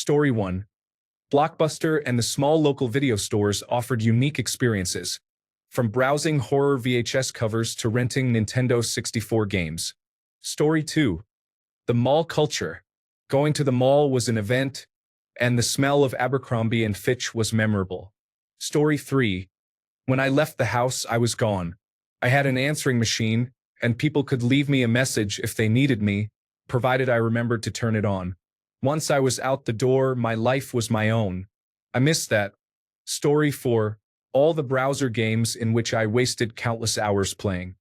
Story 1. Blockbuster and the small local video stores offered unique experiences, from browsing horror VHS covers to renting Nintendo 64 games. Story 2. The mall culture. Going to the mall was an event, and the smell of Abercrombie and Fitch was memorable. Story 3. When I left the house, I was gone. I had an answering machine, and people could leave me a message if they needed me, provided I remembered to turn it on. Once I was out the door, my life was my own. I miss that. Story 4. All the browser games in which I wasted countless hours playing.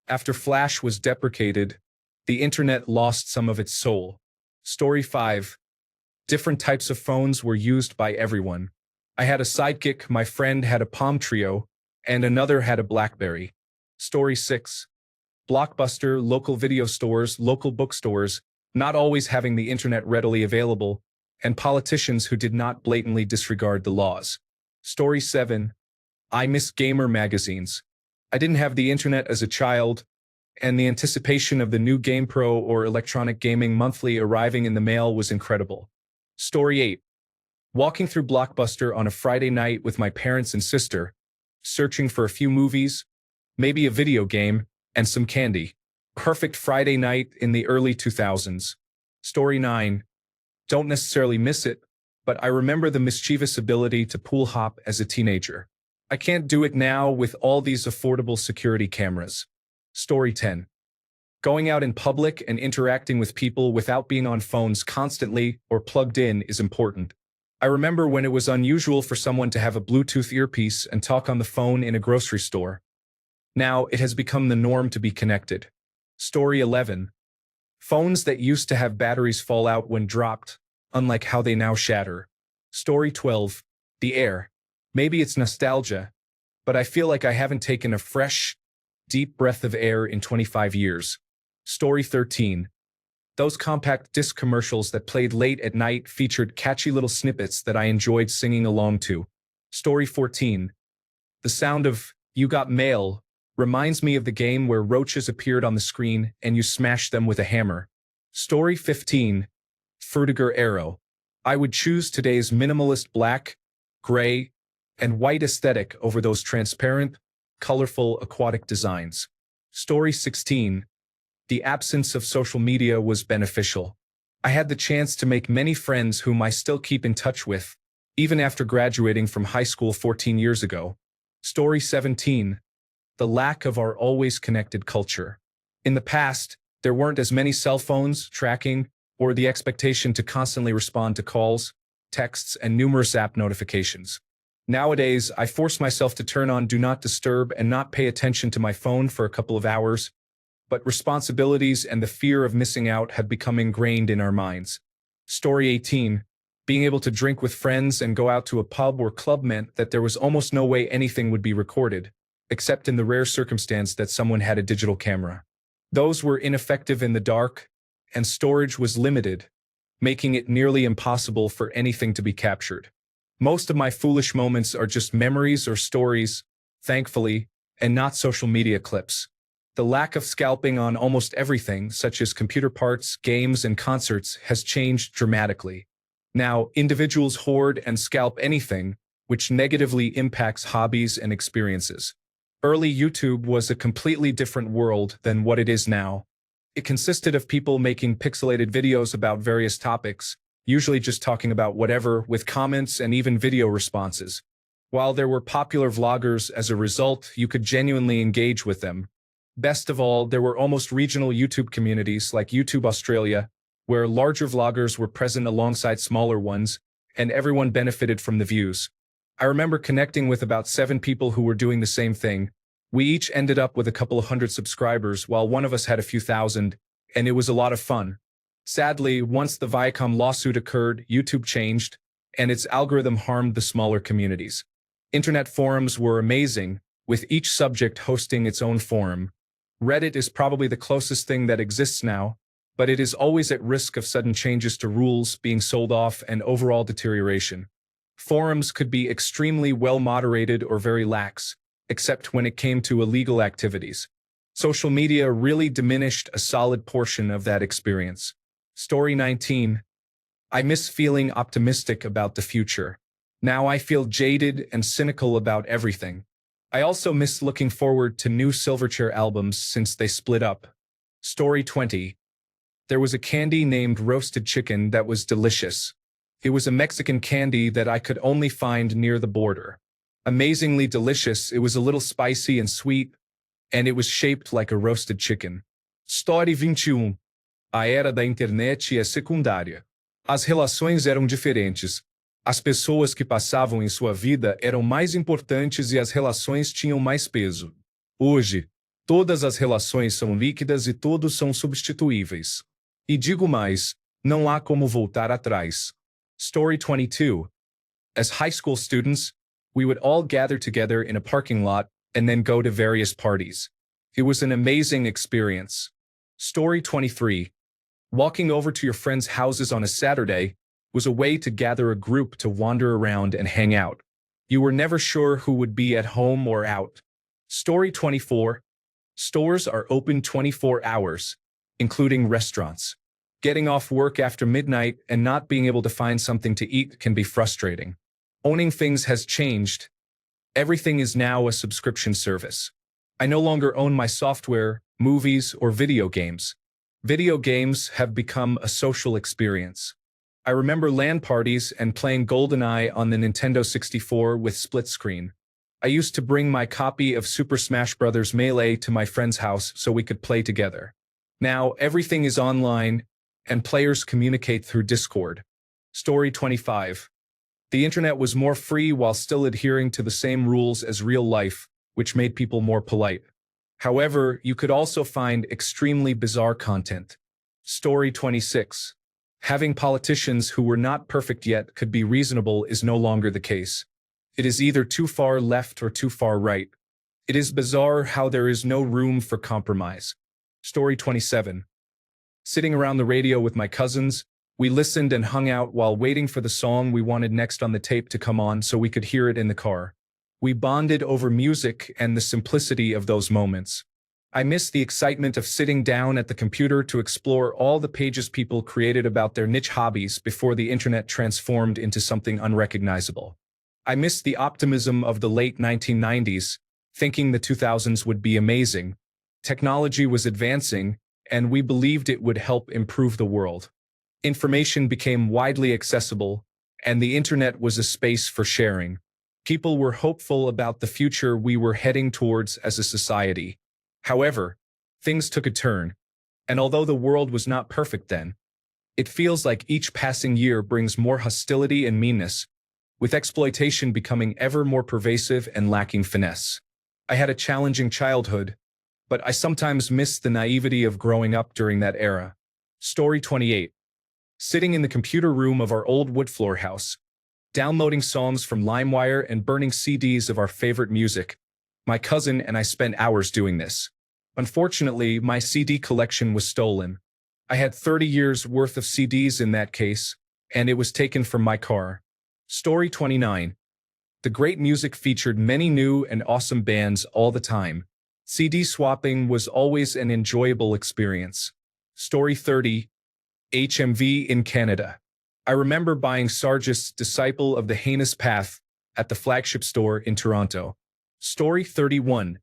After Flash was deprecated, the internet lost some of its soul. Story 5. Different types of phones were used by everyone. I had a Sidekick, my friend had a Palm Trio, and another had a BlackBerry. Story 6. Blockbuster, local video stores, local bookstores, not always having the internet readily available, and politicians who did not blatantly disregard the laws. Story 7. I miss gamer magazines. I didn't have the internet as a child, and the anticipation of the new GamePro or Electronic Gaming Monthly arriving in the mail was incredible. Story 8. Walking through Blockbuster on a Friday night with my parents and sister, searching for a few movies, maybe a video game, and some candy. Perfect Friday night in the early 2000s. Story 9. Don't necessarily miss it, but I remember the mischievous ability to pool hop as a teenager. I can't do it now with all these affordable security cameras. Story 10. Going out in public and interacting with people without being on phones constantly or plugged in is important. I remember when it was unusual for someone to have a Bluetooth earpiece and talk on the phone in a grocery store. Now it has become the norm to be connected. Story 11. Phones that used to have batteries fall out when dropped, unlike how they now shatter. Story 12. The air. Maybe it's nostalgia, but I feel like I haven't taken a fresh, deep breath of air in 25 years. Story 13. Those compact disc commercials that played late at night featured catchy little snippets that I enjoyed singing along to. Story 14. The sound of "You Got Mail" reminds me of the game where roaches appeared on the screen and you smashed them with a hammer. Story 15. Frutiger Arrow. I would choose today's minimalist black, gray, and white aesthetic over those transparent, colorful aquatic designs. Story 16. The absence of social media was beneficial. I had the chance to make many friends whom I still keep in touch with, even after graduating from high school 14 years ago. Story 17. The lack of our always connected culture. In the past, there weren't as many cell phones, tracking, or the expectation to constantly respond to calls, texts, and numerous app notifications. Nowadays, I force myself to turn on Do Not Disturb and not pay attention to my phone for a couple of hours, but responsibilities and the fear of missing out have become ingrained in our minds. Story 18. Being able to drink with friends and go out to a pub or club meant that there was almost no way anything would be recorded, except in the rare circumstance that someone had a digital camera. Those were ineffective in the dark, and storage was limited, making it nearly impossible for anything to be captured. Most of my foolish moments are just memories or stories, thankfully, and not social media clips. The lack of scalping on almost everything, such as computer parts, games, and concerts, has changed dramatically. Now, individuals hoard and scalp anything, which negatively impacts hobbies and experiences. Early YouTube was a completely different world than what it is now. It consisted of people making pixelated videos about various topics, usually just talking about whatever, with comments and even video responses. While there were popular vloggers, as a result, you could genuinely engage with them. Best of all, there were almost regional YouTube communities like YouTube Australia, where larger vloggers were present alongside smaller ones, and everyone benefited from the views. I remember connecting with about 7 people who were doing the same thing. We each ended up with a couple of hundred subscribers, while one of us had a few thousand, and it was a lot of fun. Sadly, once the Viacom lawsuit occurred, YouTube changed, and its algorithm harmed the smaller communities. Internet forums were amazing, with each subject hosting its own forum. Reddit is probably the closest thing that exists now, but it is always at risk of sudden changes to rules, being sold off, and overall deterioration. Forums could be extremely well-moderated or very lax, except when it came to illegal activities. Social media really diminished a solid portion of that experience. Story 19. I miss feeling optimistic about the future. Now I feel jaded and cynical about everything. I also miss looking forward to new Silverchair albums since they split up. Story 20. There was a candy named roasted chicken that was delicious. It was a Mexican candy that I could only find near the border. Amazingly delicious, it was a little spicy and sweet, and it was shaped like a roasted chicken. Story 21. A era da internet é secundária. As relações eram diferentes. As pessoas que passavam em sua vida eram mais importantes e as relações tinham mais peso. Hoje, todas as relações são líquidas e todos são substituíveis. E digo mais, não há como voltar atrás. Story 22. As high school students, we would all gather together in a parking lot and then go to various parties. It was an amazing experience. Story 23. Walking over to your friends' houses on a Saturday was a way to gather a group to wander around and hang out. You were never sure who would be at home or out. Story 24. Stores are open 24 hours, including restaurants. Getting off work after midnight and not being able to find something to eat can be frustrating. Owning things has changed. Everything is now a subscription service. I no longer own my software, movies, or video games. Video games have become a social experience. I remember LAN parties and playing GoldenEye on the Nintendo 64 with split screen. I used to bring my copy of Super Smash Bros. Melee to my friend's house so we could play together. Now, everything is online, and players communicate through Discord. Story 25. The internet was more free while still adhering to the same rules as real life, which made people more polite. However, you could also find extremely bizarre content. Story 26. Having politicians who were not perfect yet could be reasonable is no longer the case. It is either too far left or too far right. It is bizarre how there is no room for compromise. Story 27. Sitting around the radio with my cousins, we listened and hung out while waiting for the song we wanted next on the tape to come on so we could hear it in the car. We bonded over music and the simplicity of those moments. I miss the excitement of sitting down at the computer to explore all the pages people created about their niche hobbies before the internet transformed into something unrecognizable. I miss the optimism of the late 1990s, thinking the 2000s would be amazing. Technology was advancing, and we believed it would help improve the world. Information became widely accessible, and the internet was a space for sharing. People were hopeful about the future we were heading towards as a society. However, things took a turn, and although the world was not perfect then, it feels like each passing year brings more hostility and meanness, with exploitation becoming ever more pervasive and lacking finesse. I had a challenging childhood, but I sometimes miss the naivety of growing up during that era. Story 28. Sitting in the computer room of our old wood floor house, downloading songs from LimeWire and burning CDs of our favorite music. My cousin and I spent hours doing this. Unfortunately, my CD collection was stolen. I had 30 years worth of CDs in that case, and it was taken from my car. Story 29. The great music featured many new and awesome bands all the time. CD swapping was always an enjoyable experience. Story 30. HMV in Canada. I remember buying Sarge's Disciple of the Heinous Path at the flagship store in Toronto. Story 31.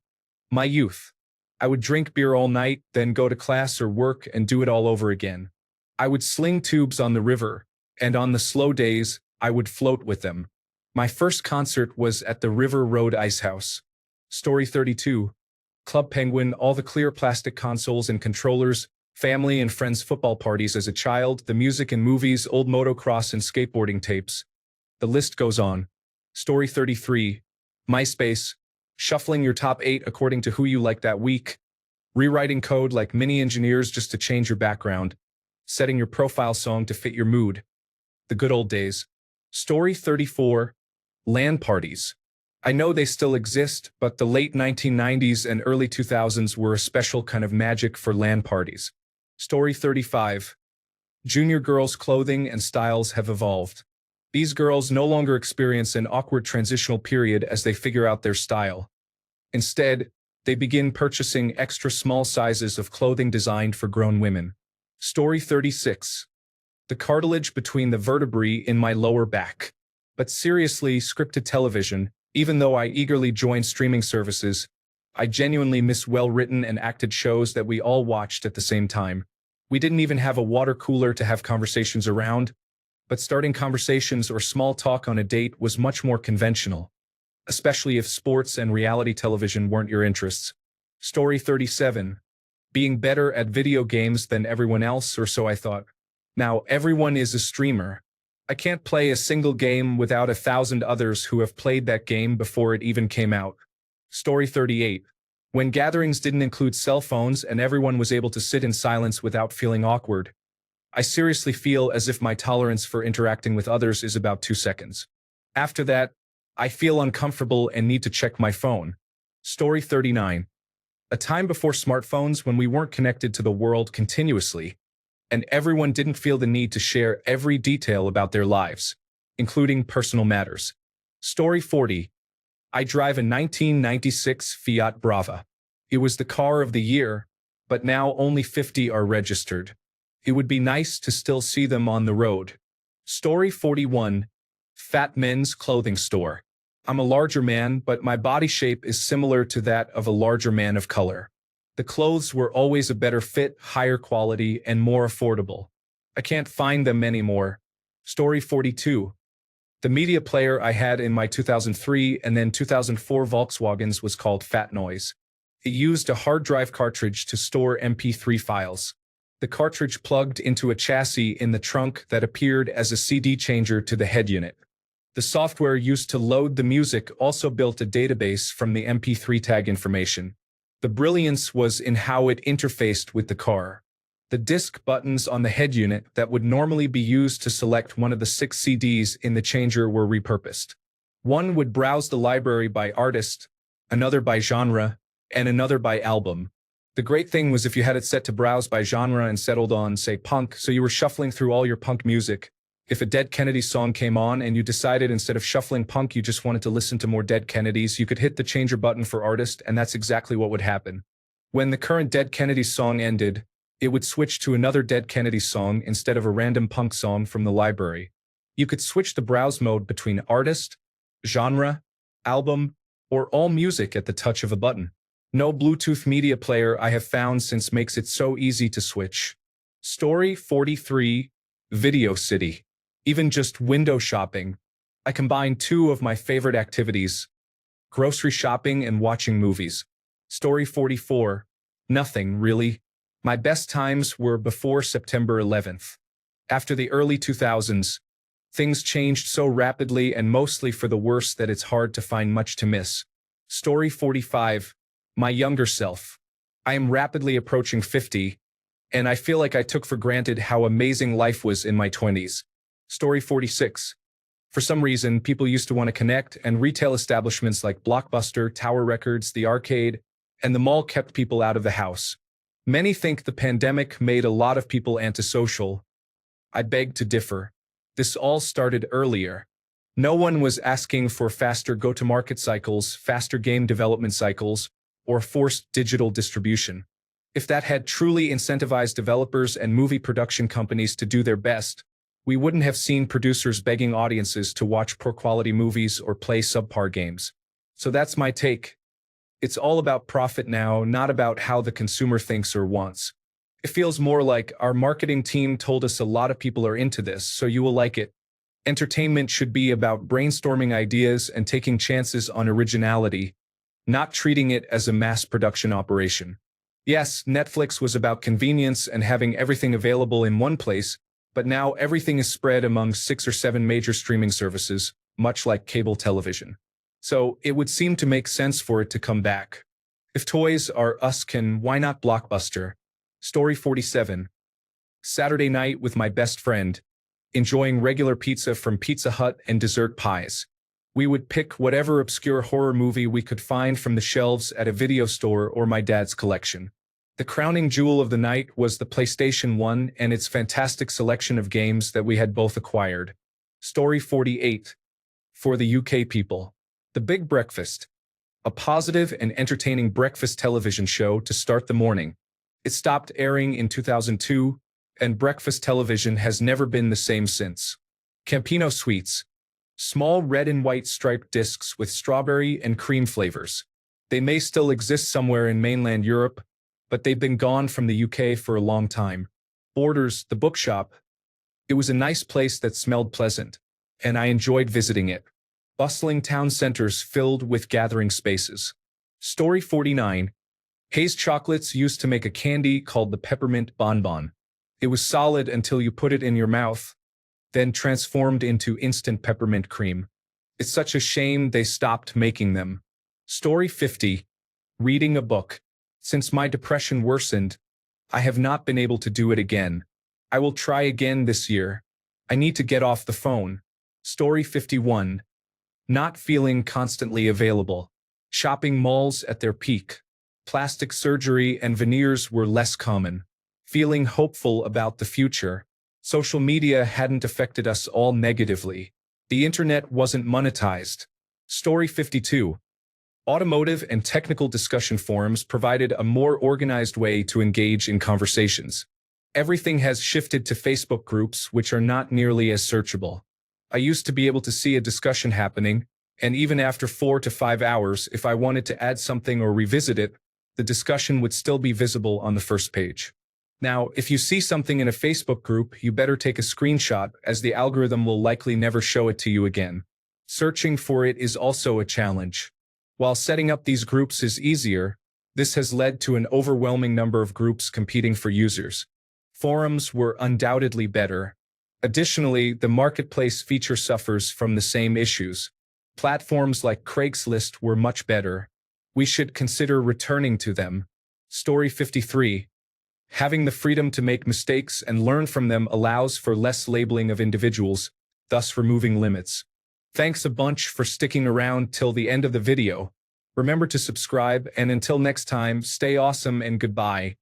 My youth. I would drink beer all night, then go to class or work and do it all over again. I would sling tubes on the river, and on the slow days, I would float with them. My first concert was at the River Road Ice House. Story 32. Club Penguin, all the clear plastic consoles and controllers, family and friends football parties as a child, the music and movies, old motocross and skateboarding tapes. The list goes on. Story 33. MySpace. Shuffling your top 8 according to who you like that week. Rewriting code like mini engineers just to change your background. Setting your profile song to fit your mood. The good old days. Story 34. LAN parties. I know they still exist, but the late 1990s and early 2000s were a special kind of magic for LAN parties. Story 35. Junior girls' clothing and styles have evolved. These girls no longer experience an awkward transitional period as they figure out their style. Instead, they begin purchasing extra small sizes of clothing designed for grown women. Story 36. the cartilage between the vertebrae in my lower back. But seriously, scripted television, even though I eagerly joined streaming services, I genuinely miss well-written and acted shows that we all watched at the same time. We didn't even have a water cooler to have conversations around, but starting conversations or small talk on a date was much more conventional, especially if sports and reality television weren't your interests. Story 37. Being better at video games than everyone else, or so I thought. Now, everyone is a streamer. I can't play a single game without 1,000 others who have played that game before it even came out. Story 38. When gatherings didn't include cell phones and everyone was able to sit in silence without feeling awkward, I seriously feel as if my tolerance for interacting with others is about 2 seconds. After that, I feel uncomfortable and need to check my phone. Story 39. A time before smartphones when we weren't connected to the world continuously, and everyone didn't feel the need to share every detail about their lives, including personal matters. Story 40. I drive a 1996 Fiat Brava. It was the car of the year, but now only 50 are registered. It would be nice to still see them on the road. Story 41. Fat men's clothing store. I'm a larger man, but my body shape is similar to that of a larger man of color. The clothes were always a better fit, higher quality, and more affordable. I can't find them anymore. Story 42. The media player I had in my 2003 and then 2004 Volkswagens was called Fat Noise. It used a hard drive cartridge to store MP3 files. The cartridge plugged into a chassis in the trunk that appeared as a CD changer to the head unit. The software used to load the music also built a database from the MP3 tag information. The brilliance was in how it interfaced with the car. The disc buttons on the head unit that would normally be used to select one of the 6 CDs in the changer were repurposed. One would browse the library by artist, another by genre, and another by album. The great thing was if you had it set to browse by genre and settled on, say, punk, so you were shuffling through all your punk music. If a Dead Kennedys song came on and you decided instead of shuffling punk you just wanted to listen to more Dead Kennedys, you could hit the changer button for artist, and that's exactly what would happen. When the current Dead Kennedys song ended, it would switch to another Dead Kennedys song instead of a random punk song from the library. You could switch the browse mode between artist, genre, album, or all music at the touch of a button. No Bluetooth media player I have found since makes it so easy to switch. Story 43. Video City. Even just window shopping. I combined 2 of my favorite activities: grocery shopping and watching movies. Story 44. Nothing, really. My best times were before September 11th. After the early 2000s, things changed so rapidly and mostly for the worse that it's hard to find much to miss. Story 45. My younger self. I am rapidly approaching 50, and I feel like I took for granted how amazing life was in my 20s. Story 46. For some reason, people used to want to connect, and retail establishments like Blockbuster, Tower Records, the arcade, and the mall kept people out of the house. Many think the pandemic made a lot of people antisocial. I beg to differ. This all started earlier. No one was asking for faster go-to-market cycles, faster game development cycles, or forced digital distribution. If that had truly incentivized developers and movie production companies to do their best, we wouldn't have seen producers begging audiences to watch poor-quality movies or play subpar games. So that's my take. It's all about profit now, not about how the consumer thinks or wants. It feels more like our marketing team told us a lot of people are into this, so you will like it. Entertainment should be about brainstorming ideas and taking chances on originality, not treating it as a mass production operation. Yes, Netflix was about convenience and having everything available in one place, but now everything is spread among 6 or 7 major streaming services, much like cable television. So it would seem to make sense for it to come back. If Toys R Us can, why not Blockbuster? Story 47. Saturday night with my best friend, enjoying regular pizza from Pizza Hut and dessert pies. We would pick whatever obscure horror movie we could find from the shelves at a video store or my dad's collection. The crowning jewel of the night was the PlayStation 1 and its fantastic selection of games that we had both acquired. Story 48. For the UK people. The Big Breakfast. A positive and entertaining breakfast television show to start the morning. It stopped airing in 2002, and breakfast television has never been the same since. Campino Sweets. Small red and white striped discs with strawberry and cream flavors. They may still exist somewhere in mainland Europe, but they've been gone from the UK for a long time. Borders, the bookshop. It was a nice place that smelled pleasant, and I enjoyed visiting it. Bustling town centers filled with gathering spaces. Story 49. Hayes chocolates used to make a candy called the peppermint bonbon. It was solid until you put it in your mouth, then transformed into instant peppermint cream. It's such a shame they stopped making them. Story 50. Reading a book. Since my depression worsened, I have not been able to do it again. I will try again this year. I need to get off the phone. Story 51. Not feeling constantly available. Shopping malls at their peak. Plastic surgery and veneers were less common. Feeling hopeful about the future. Social media hadn't affected us all negatively. The internet wasn't monetized. Story 52. Automotive and technical discussion forums provided a more organized way to engage in conversations. Everything has shifted to Facebook groups, which are not nearly as searchable. I used to be able to see a discussion happening, and even after 4 to 5 hours, if I wanted to add something or revisit it, the discussion would still be visible on the first page. Now, if you see something in a Facebook group, you better take a screenshot, as the algorithm will likely never show it to you again. Searching for it is also a challenge. While setting up these groups is easier, this has led to an overwhelming number of groups competing for users. Forums were undoubtedly better. Additionally, the marketplace feature suffers from the same issues. Platforms like Craigslist were much better. We should consider returning to them. Story 53. Having the freedom to make mistakes and learn from them allows for less labeling of individuals, thus removing limits. Thanks a bunch for sticking around till the end of the video. Remember to subscribe, and until next time, stay awesome and goodbye.